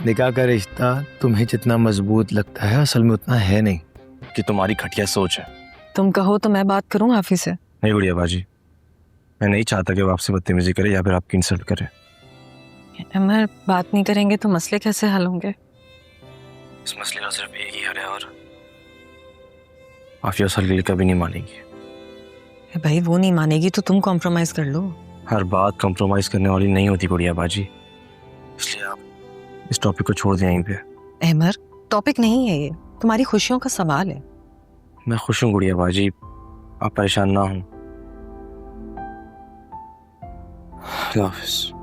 निकाह का रिश्ता तुम्हें जितना मजबूत लगता है असल में उतना है नहीं। कि तुम्हारी घटिया सोच है। तुम कहो तो मैं बात करूं हाफिज से। नहीं गुड़िया बाजी, मैं नहीं चाहता कि वो आपसे बदतमीजी करे या फिर आपकी इंसल्ट करे। अमर, बात नहीं करेंगे तो मसले कैसे हल होंगे? इस मसले का सिर्फ एक ही हल है और आफिया उस हल के लिए कभी नहीं मानेगी। भाई वो नहीं मानेगी तो तुम कॉम्प्रोमाइज कर लो। हर बात कॉम्प्रोमाइज करने वाली नहीं होती गुड़िया बाजी, इसलिए आप इस टॉपिक को छोड़ दें यहीं पे। अमर, टॉपिक नहीं है ये, तुम्हारी खुशियों का सवाल है। मैं खुश हूँ गुड़िया बाजी, आप परेशान ना हों। अल्लाह हाफिज़।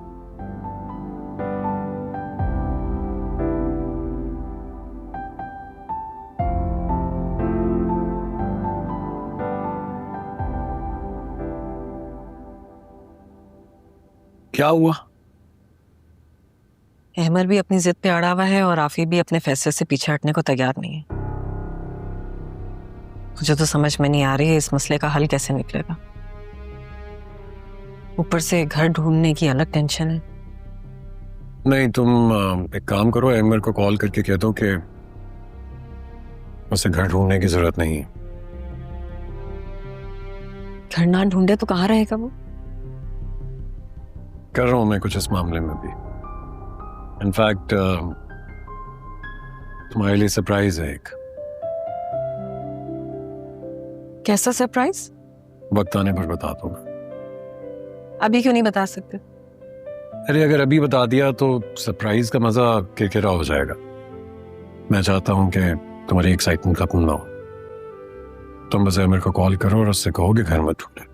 क्या हुआ? अहमर भी अपनी जिद पे अड़ा हुआ है और आफी भी अपने फैसले से पीछे हटने को तैयार नहीं है। मुझे तो समझ में नहीं आ रही है इस मसले का हल कैसे निकलेगा। ऊपर से घर ढूंढने की अलग टेंशन है। नहीं, तुम एक काम करो, अहमर को कॉल करके कह दो कि उसे घर ढूंढने की जरूरत नहीं है। घर ना ढूंढे तो कहाँ रहेगा वो? कर रहा हूं मैं कुछ इस मामले में भी। इनफैक्ट तुम्हारे लिए सरप्राइज है एक। कैसा सरप्राइज? वक्त आने पर बता दूंगा। अभी क्यों नहीं बता सकते? अरे अगर अभी बता दिया तो सरप्राइज का मजा किरकिरा हो जाएगा। मैं चाहता हूं कि तुम्हारी एक्साइटमेंट खत्म ना हो। तुम बस अहमर को कॉल करो और उससे कहो कि घर मत ढूंढे।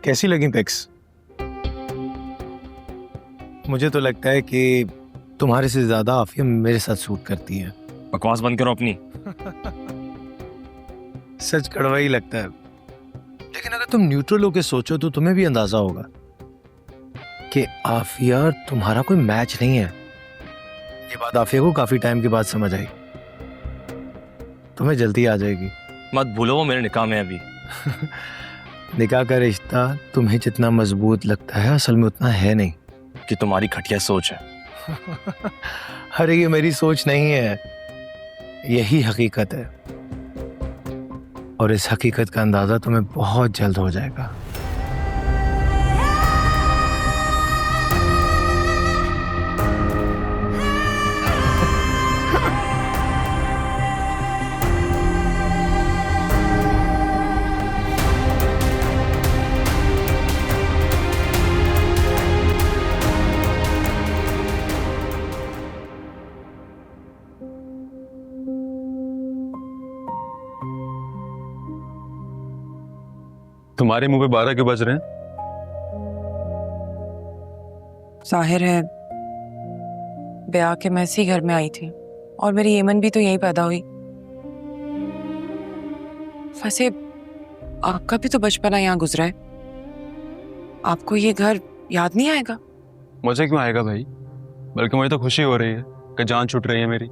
कैसी लगी पिक्स? मुझे तो लगता है कि तुम्हारे से ज्यादा आफिया मेरे साथ सूट करती है। बकवास बंद करो अपनी। सच कड़वा ही लगता है, लेकिन अगर तुम न्यूट्रल होकर सोचो तो तुम्हें भी अंदाजा होगा कि आफिया तुम्हारा कोई मैच नहीं है। ये बात आफिया को काफी टाइम के बाद समझ आई। तुम्हें जल्दी आ जाएगी। मत भूलो वो मेरे निकाह में है अभी। निकाह का रिश्ता तुम्हें जितना मजबूत लगता है असल में उतना है नहीं। कि तुम्हारी घटिया सोच है। अरे ये मेरी सोच नहीं है, यही हकीकत है और इस हकीकत का अंदाजा तुम्हें बहुत जल्द हो जाएगा। तुम्हारे मुंह पे 12 क्यों बज रहे हैं? जाहिर है ब्याह के मैं इसी घर में आई थी और मेरी येमन भी तो यहीं पैदा हुई। वैसे आपका भी तो बचपना यहाँ गुजरा है, आपको ये घर याद नहीं आएगा? मुझे क्यों आएगा भाई, बल्कि मुझे तो खुशी हो रही है कि जान छूट रही है मेरी।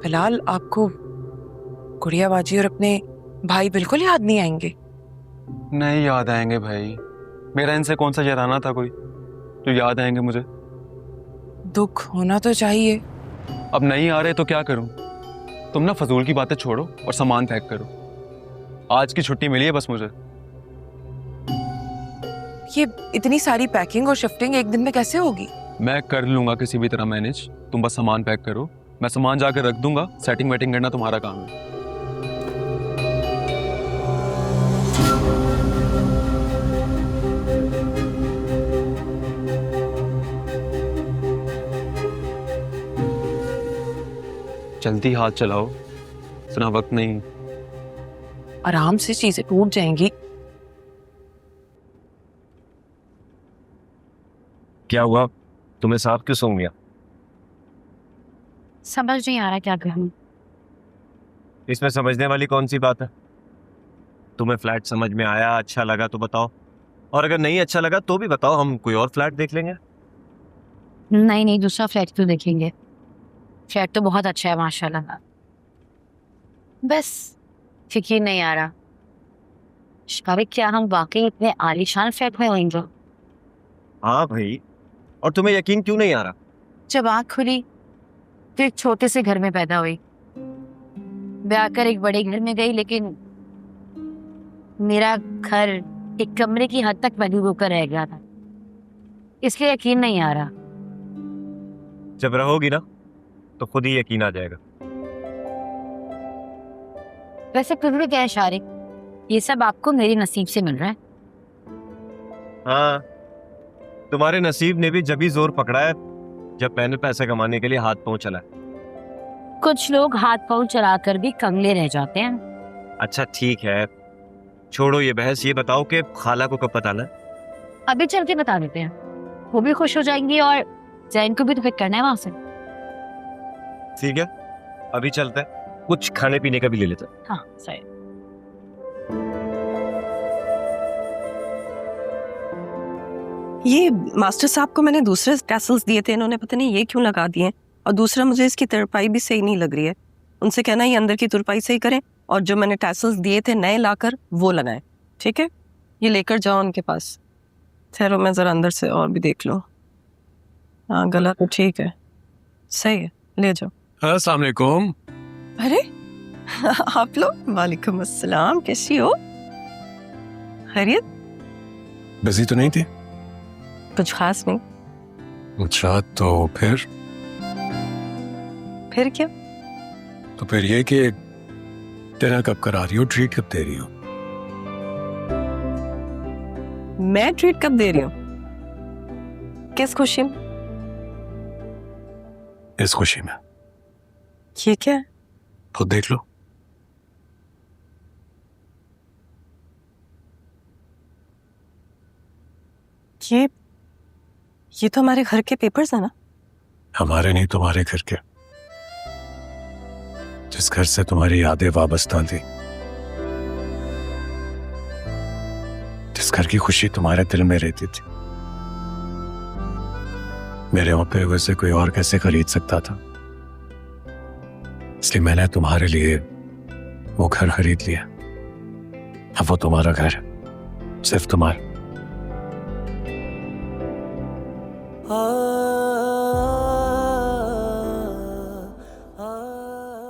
फिलहाल आपको गुड़िया बाजी और अपने भाई बिल्कुल याद नहीं आएंगे? नहीं याद आएंगे भाई, मेरा इनसे कौन सा याराना था कोई जो याद आएंगे मुझे। दुख होना तो चाहिए। अब नहीं आ रहे तो क्या करूं? तुम ना फजूल की बातें छोड़ो और सामान पैक करो। आज की छुट्टी मिली है बस मुझे। ये इतनी सारी पैकिंग और शिफ्टिंग एक दिन में कैसे होगी? मैं कर लूंगा किसी भी तरह मैनेज, तुम बस सामान पैक करो, मैं सामान जाकर रख दूंगा, सेटिंग वेटिंग करना तुम्हारा काम है। जल्दी हाथ चलाओ, इतना वक्त नहीं। आराम से चीजें टूट जाएंगी। क्या हुआ, तुम्हें साफ क्यों सूंघ गया? समझ नहीं आ रहा क्या करूं। इसमें समझने वाली कौन सी बात है? तुम्हें फ्लैट समझ में आया, अच्छा लगा तो बताओ, और अगर नहीं अच्छा लगा तो भी बताओ, हम कोई और फ्लैट देख लेंगे। नहीं नहीं, दूसरा फ्लैट क्यों देखेंगे? फ्लैट तो बहुत अच्छा है माशाल्लाह। बस फिक्र नहीं आ रहा शिकारिक, क्या हम वाकई इतने आलीशान फ्लैट में होंगे? हाँ भाई, और तुम्हें यकीन क्यों नहीं आ रहा? जब आँख खुली तो एक छोटे से घर में पैदा हुई, ब्याह कर एक बड़े घर में गई, लेकिन मेरा घर एक कमरे की हद तक बंद होकर रह गया था, इसलिए यकीन नहीं आ रहा। जब रहोगी ना तो खुद ही यकीन आ जाएगा। वैसे फिर भी क्या है शारिक, ये सब आपको मेरी नसीब से मिल रहा है। हाँ, तुम्हारे नसीब ने भी जब ही जोर पकड़ा है जब मैंने पैसे कमाने के लिए हाथ पांव चलाया। कुछ लोग हाथ पांव चलाकर भी कंगले रह जाते हैं। अच्छा ठीक है, छोड़ो ये बहस, ये बताओ कि खाला को कब पता ना? अभी चल के बता देते हैं, वो भी खुश हो जाएंगी और जैन को भी तो पिक करना है वहां से। ठीक है, अभी चलते हैं, कुछ खाने पीने का भी ले लेते हैं। हाँ सही। ये मास्टर साहब को मैंने दूसरे टैसल्स दिए थे, इन्होंने पता नहीं ये क्यों लगा दिए हैं। और दूसरा, मुझे इसकी तुरपाई भी सही नहीं लग रही है। उनसे कहना ये अंदर की तुरपाई सही करें और जो मैंने टैसल्स दिए थे नए लाकर वो लगाएं, ठीक है? ये लेकर जाओ उनके पास। ठहरो, मैं ज़रा अंदर से और भी देख लूँ। हाँ, गला तो ठीक है, सही है, ले जाओ। अस्सलाम वालेकुम। अरे आप लोग, वालेकुम अस्सलाम, कैसी हो? खैरियत? बिजी तो नहीं थी? कुछ खास नहीं। अच्छा, तो फिर क्या? तो फिर ये कि डिनर कब करा रही हो, ट्रीट कब दे रही हो? मैं ट्रीट कब दे रही हूँ? किस खुशी में? इस खुशी में। ये क्या है? खुद देख लो। ये तो हमारे घर के पेपर्स है ना? हमारे नहीं, तुम्हारे घर के, जिस घर से तुम्हारी यादें वाबस्ता थी, जिस घर की खुशी तुम्हारे दिल में रहती थी। मेरे होते हुए से कोई और कैसे खरीद सकता था? इसलिए मैंने तुम्हारे लिए वो घर खरीद लिया। अब वो तुम्हारा घर है, सिर्फ तुम्हारा।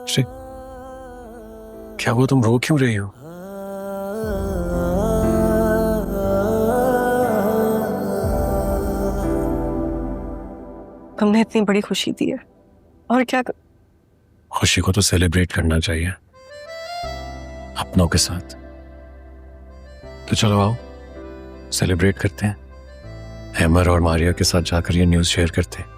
श्री, क्या वो तुम रो क्यों रही हो? तुमने इतनी बड़ी खुशी दी है, और क्या खुशी को तो सेलिब्रेट करना चाहिए अपनों के साथ। तो चलो आओ सेलिब्रेट करते हैं। हैमर और मारिया के साथ जाकर ये न्यूज़ शेयर करते हैं।